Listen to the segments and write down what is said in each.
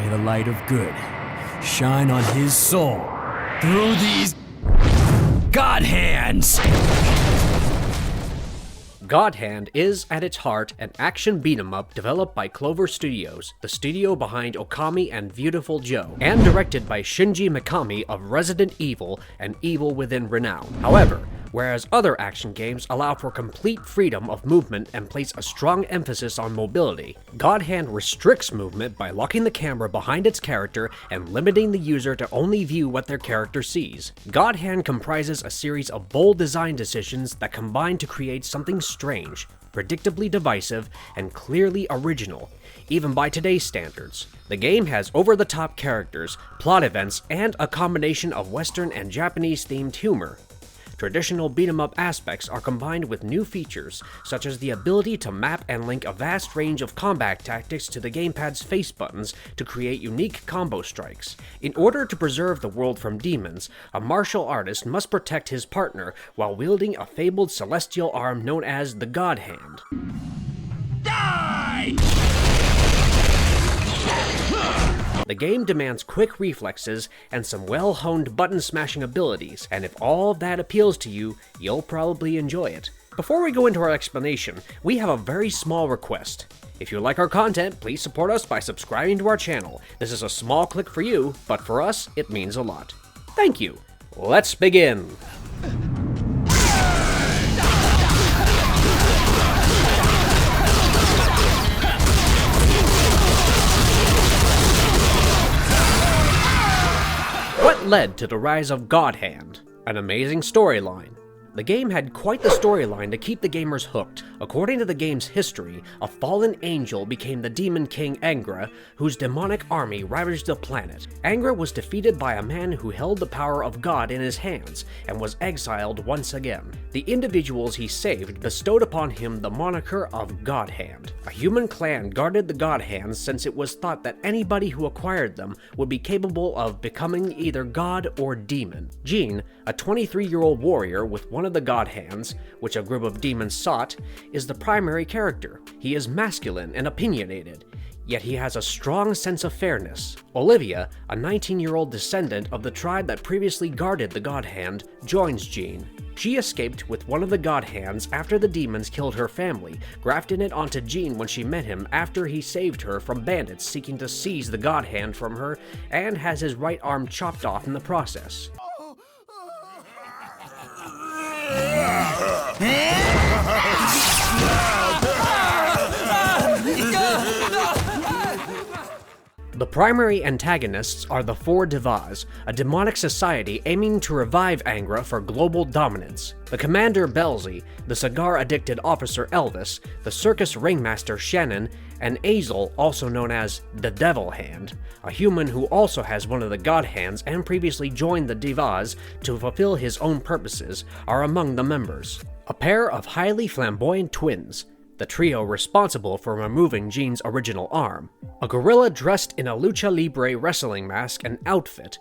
May the light of good shine on his soul through these God hands! God Hand is, at its heart, an action beat-em-up developed by Clover Studios, the studio behind Okami and Viewtiful Joe, and directed by Shinji Mikami of Resident Evil and Evil Within Renown. However, whereas other action games allow for complete freedom of movement and place a strong emphasis on mobility, God Hand restricts movement by locking the camera behind its character and limiting the user to only view what their character sees. God Hand comprises a series of bold design decisions that combine to create something strange, predictably divisive, and clearly original, even by today's standards. The game has over-the-top characters, plot events, and a combination of Western and Japanese-themed humor. Traditional beat-em-up aspects are combined with new features, such as the ability to map and link a vast range of combat tactics to the gamepad's face buttons to create unique combo strikes. In order to preserve the world from demons, a martial artist must protect his partner while wielding a fabled celestial arm known as the God Hand. Die! The game demands quick reflexes and some well-honed button-smashing abilities, and if all of that appeals to you, you'll probably enjoy it. Before we go into our explanation, we have a very small request. If you like our content, please support us by subscribing to our channel. This is a small click for you, but for us, it means a lot. Thank you. Let's begin. What led to the rise of God Hand? An amazing storyline. The game had quite the storyline to keep the gamers hooked. According to the game's history, a fallen angel became the demon king Angra, whose demonic army ravaged the planet. Angra was defeated by a man who held the power of God in his hands, and was exiled once again. The individuals he saved bestowed upon him the moniker of God Hand. A human clan guarded the God Hands since it was thought that anybody who acquired them would be capable of becoming either god or demon. Jean, a 23-year-old warrior with one of the God Hands, which a group of demons sought, is the primary character. He is masculine and opinionated, yet he has a strong sense of fairness. Olivia, a 19-year-old descendant of the tribe that previously guarded the God Hand, joins Jean. She escaped with one of the God Hands after the demons killed her family, grafting it onto Jean when she met him after he saved her from bandits seeking to seize the God Hand from her, and has his right arm chopped off in the process. The primary antagonists are the Four Divas, a demonic society aiming to revive Angra for global dominance. The commander Belzy, the cigar-addicted officer Elvis, the circus ringmaster Shannon, and Azel, also known as the Devil Hand, a human who also has one of the God Hands and previously joined the Divas to fulfill his own purposes, are among the members. A pair of highly flamboyant twins, the trio responsible for removing Jean's original arm, a gorilla dressed in a lucha libre wrestling mask and outfit,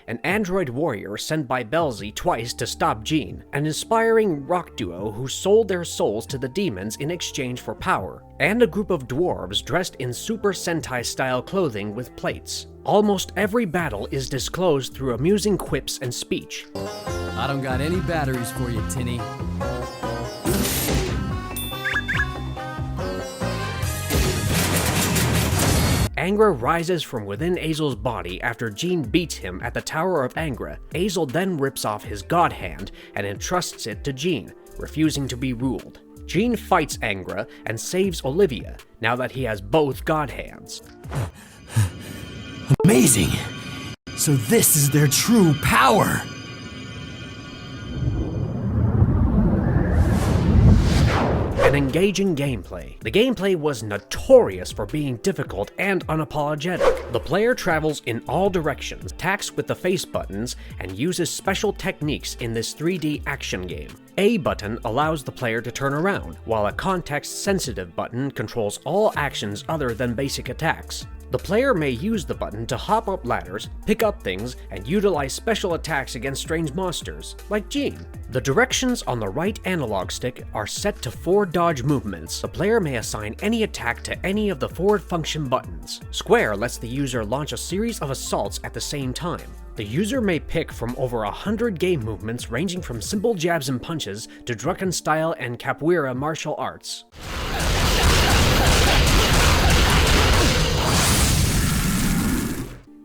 an android warrior sent by Belzy twice to stop Jean, an inspiring rock duo who sold their souls to the demons in exchange for power, and a group of dwarves dressed in Super Sentai-style clothing with plates. Almost every battle is disclosed through amusing quips and speech. I don't got any batteries for you, Tinny. Angra rises from within Azel's body after Jean beats him at the Tower of Angra. Azel then rips off his God Hand and entrusts it to Jean, refusing to be ruled. Jean fights Angra and saves Olivia, now that he has both God Hands. Amazing! So this is their true power! An engaging gameplay. The gameplay was notorious for being difficult and unapologetic. The player travels in all directions, attacks with the face buttons, and uses special techniques in this 3D action game. A button allows the player to turn around, while a context-sensitive button controls all actions other than basic attacks. The player may use the button to hop up ladders, pick up things, and utilize special attacks against strange monsters, like Jean. The directions on the right analog stick are set to 4 dodge movements. The player may assign any attack to any of the forward function buttons. Square lets the user launch a series of assaults at the same time. The user may pick from over 100 game movements ranging from simple jabs and punches to drunken style and capoeira martial arts.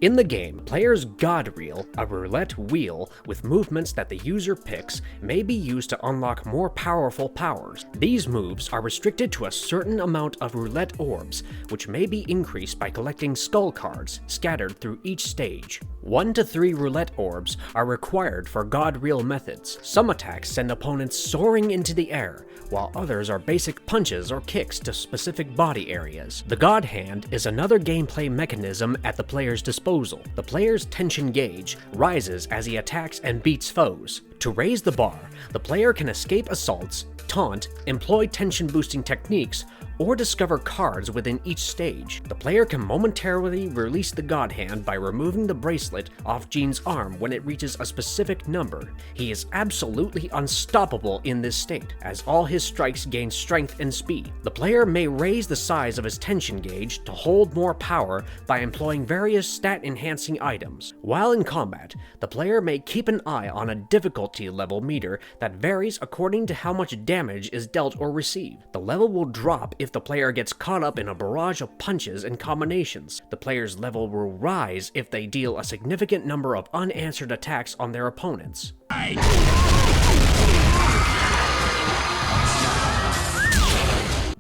In the game, players' God Reel, a roulette wheel with movements that the user picks, may be used to unlock more powerful powers. These moves are restricted to a certain amount of roulette orbs, which may be increased by collecting skull cards scattered through each stage. 1 to 3 roulette orbs are required for God Reel methods. Some attacks send opponents soaring into the air, while others are basic punches or kicks to specific body areas. The God Hand is another gameplay mechanism at the player's disposal. The player's tension gauge rises as he attacks and beats foes. To raise the bar, the player can escape assaults, taunt, employ tension-boosting techniques, or discover cards within each stage. The player can momentarily release the God Hand by removing the bracelet off Jean's arm when it reaches a specific number. He is absolutely unstoppable in this state, as all his strikes gain strength and speed. The player may raise the size of his tension gauge to hold more power by employing various stat-enhancing items. While in combat, the player may keep an eye on a difficulty level meter that varies according to how much damage is dealt or received. The level will drop if the player gets caught up in a barrage of punches and combinations. The player's level will rise if they deal a significant number of unanswered attacks on their opponents.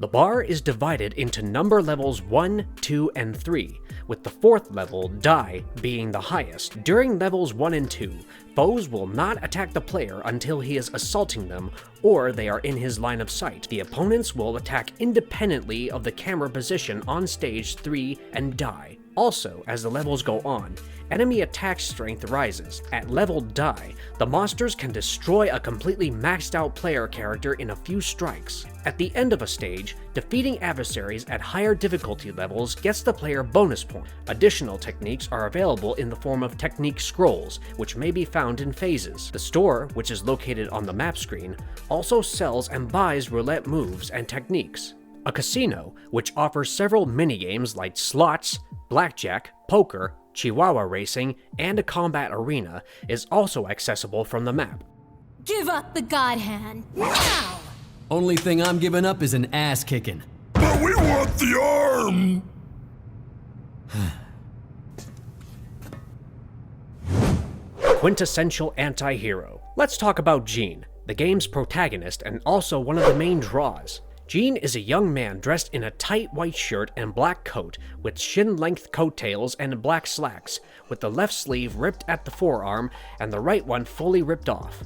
The bar is divided into number levels 1, 2, and 3, with the 4th level, Die, being the highest. During levels 1 and 2, foes will not attack the player until he is assaulting them or they are in his line of sight. The opponents will attack independently of the camera position on stage 3 and Die. Also, as the levels go on, enemy attack strength rises. At level Die, the monsters can destroy a completely maxed out player character in a few strikes. At the end of a stage, defeating adversaries at higher difficulty levels gets the player bonus points. Additional techniques are available in the form of technique scrolls, which may be found in phases. The store, which is located on the map screen, also sells and buys roulette moves and techniques. A casino, which offers several minigames like slots, blackjack, poker, chihuahua racing, and a combat arena, is also accessible from the map. Give up the God Hand, now! Only thing I'm giving up is an ass kicking. But we want the arm! Quintessential anti-hero. Let's talk about Jean, the game's protagonist and also one of the main draws. Jean is a young man dressed in a tight white shirt and black coat with shin-length coattails and black slacks, with the left sleeve ripped at the forearm and the right one fully ripped off.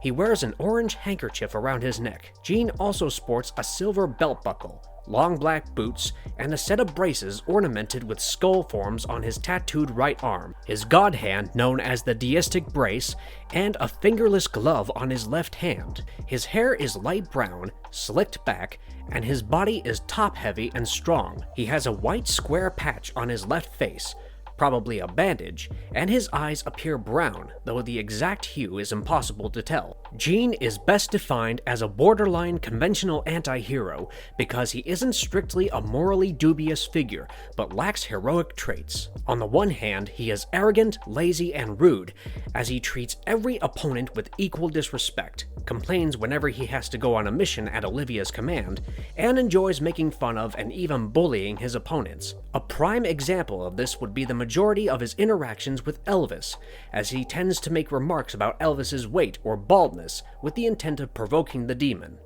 He wears an orange handkerchief around his neck. Jean also sports a silver belt buckle, long black boots, and a set of braces ornamented with skull forms on his tattooed right arm, his god hand known as the deistic brace, and a fingerless glove on his left hand. His hair is light brown, slicked back, and his body is top-heavy and strong. He has a white square patch on his left face, probably a bandage, and his eyes appear brown, though the exact hue is impossible to tell. Jean is best defined as a borderline conventional anti-hero because he isn't strictly a morally dubious figure, but lacks heroic traits. On the one hand, he is arrogant, lazy, and rude, as he treats every opponent with equal disrespect, complains whenever he has to go on a mission at Olivia's command, and enjoys making fun of and even bullying his opponents. A prime example of this would be the majority of his interactions with Elvis, as he tends to make remarks about Elvis's weight or baldness with the intent of provoking the demon.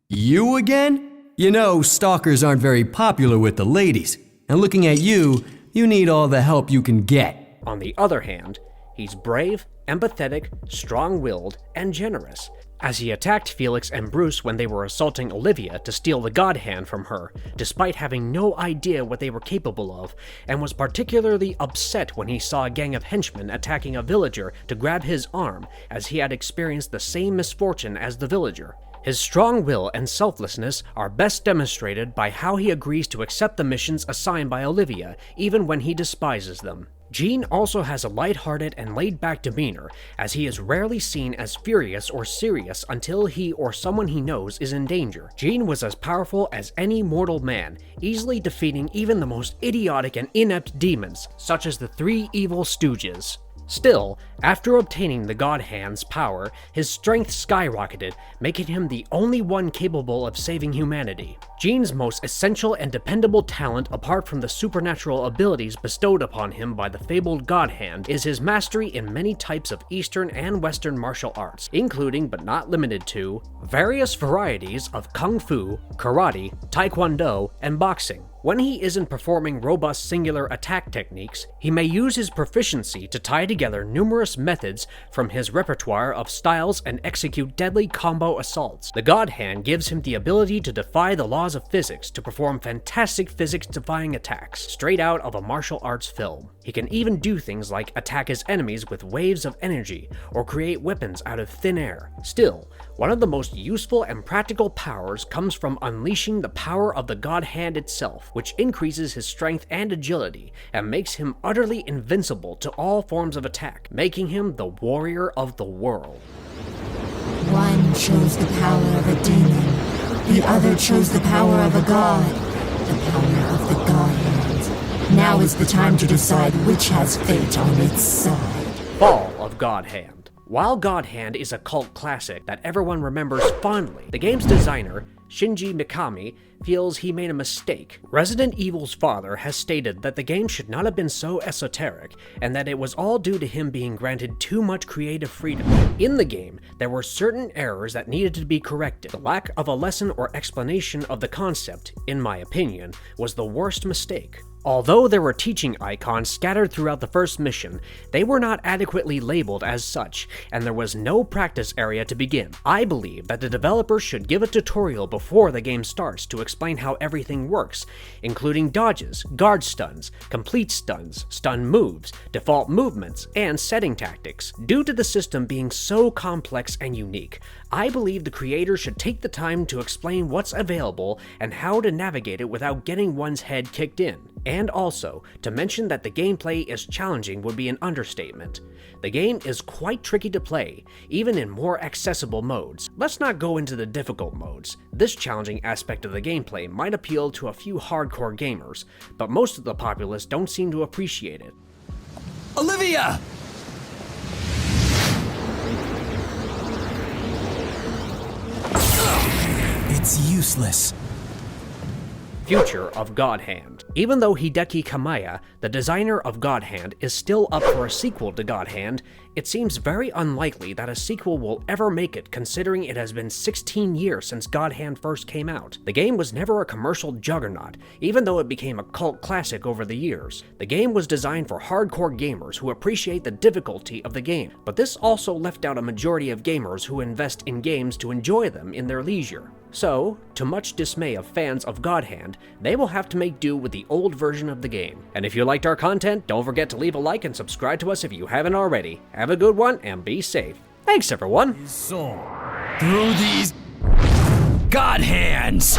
You again? You know, stalkers aren't very popular with the ladies, and looking at you, you need all the help you can get. On the other hand, he's brave, empathetic, strong-willed, and generous, as he attacked Felix and Bruce when they were assaulting Olivia to steal the God Hand from her, despite having no idea what they were capable of, and was particularly upset when he saw a gang of henchmen attacking a villager to grab his arm, as he had experienced the same misfortune as the villager. His strong will and selflessness are best demonstrated by how he agrees to accept the missions assigned by Olivia, even when he despises them. Gene also has a lighthearted and laid-back demeanor, as he is rarely seen as furious or serious until he or someone he knows is in danger. Gene was as powerful as any mortal man, easily defeating even the most idiotic and inept demons, such as the three evil stooges. Still, after obtaining the God Hand's power, his strength skyrocketed, making him the only one capable of saving humanity. Gene's most essential and dependable talent, apart from the supernatural abilities bestowed upon him by the fabled God Hand, is his mastery in many types of Eastern and Western martial arts, including but not limited to various varieties of Kung Fu, Karate, Taekwondo, and boxing. When he isn't performing robust singular attack techniques, he may use his proficiency to tie together numerous methods from his repertoire of styles and execute deadly combo assaults. The God Hand gives him the ability to defy the laws of physics to perform fantastic physics-defying attacks, straight out of a martial arts film. He can even do things like attack his enemies with waves of energy, or create weapons out of thin air. Still, one of the most useful and practical powers comes from unleashing the power of the God Hand itself, which increases his strength and agility, and makes him utterly invincible to all forms of attack, making him the warrior of the world. One chose the power of a demon, the other chose the power of a god, the power of the God Hand. Now is the time to decide which has fate on its side. Fall of God Hand. While God Hand is a cult classic that everyone remembers fondly, the game's designer, Shinji Mikami, feels he made a mistake. Resident Evil's father has stated that the game should not have been so esoteric, and that it was all due to him being granted too much creative freedom. In the game, there were certain errors that needed to be corrected. The lack of a lesson or explanation of the concept, in my opinion, was the worst mistake. Although there were teaching icons scattered throughout the first mission, they were not adequately labeled as such, and there was no practice area to begin. I believe that the developer should give a tutorial before the game starts to explain how everything works, including dodges, guard stuns, complete stuns, stun moves, default movements, and setting tactics. Due to the system being so complex and unique, I believe the creator should take the time to explain what's available and how to navigate it without getting one's head kicked in. And also, to mention that the gameplay is challenging would be an understatement. The game is quite tricky to play, even in more accessible modes. Let's not go into the difficult modes. This challenging aspect of the gameplay might appeal to a few hardcore gamers, but most of the populace don't seem to appreciate it. Olivia! It's useless. Future of God Hand. Even though Hideki Kamiya, the designer of God Hand, is still up for a sequel to God Hand, it seems very unlikely that a sequel will ever make it, considering it has been 16 years since God Hand first came out. The game was never a commercial juggernaut, even though it became a cult classic over the years. The game was designed for hardcore gamers who appreciate the difficulty of the game, but this also left out a majority of gamers who invest in games to enjoy them in their leisure. So, to much dismay of fans of God Hand, they will have to make do with the old version of the game. And if you liked our content, don't forget to leave a like and subscribe to us if you haven't already. Have a good one and be safe. Thanks everyone! Through these God Hands!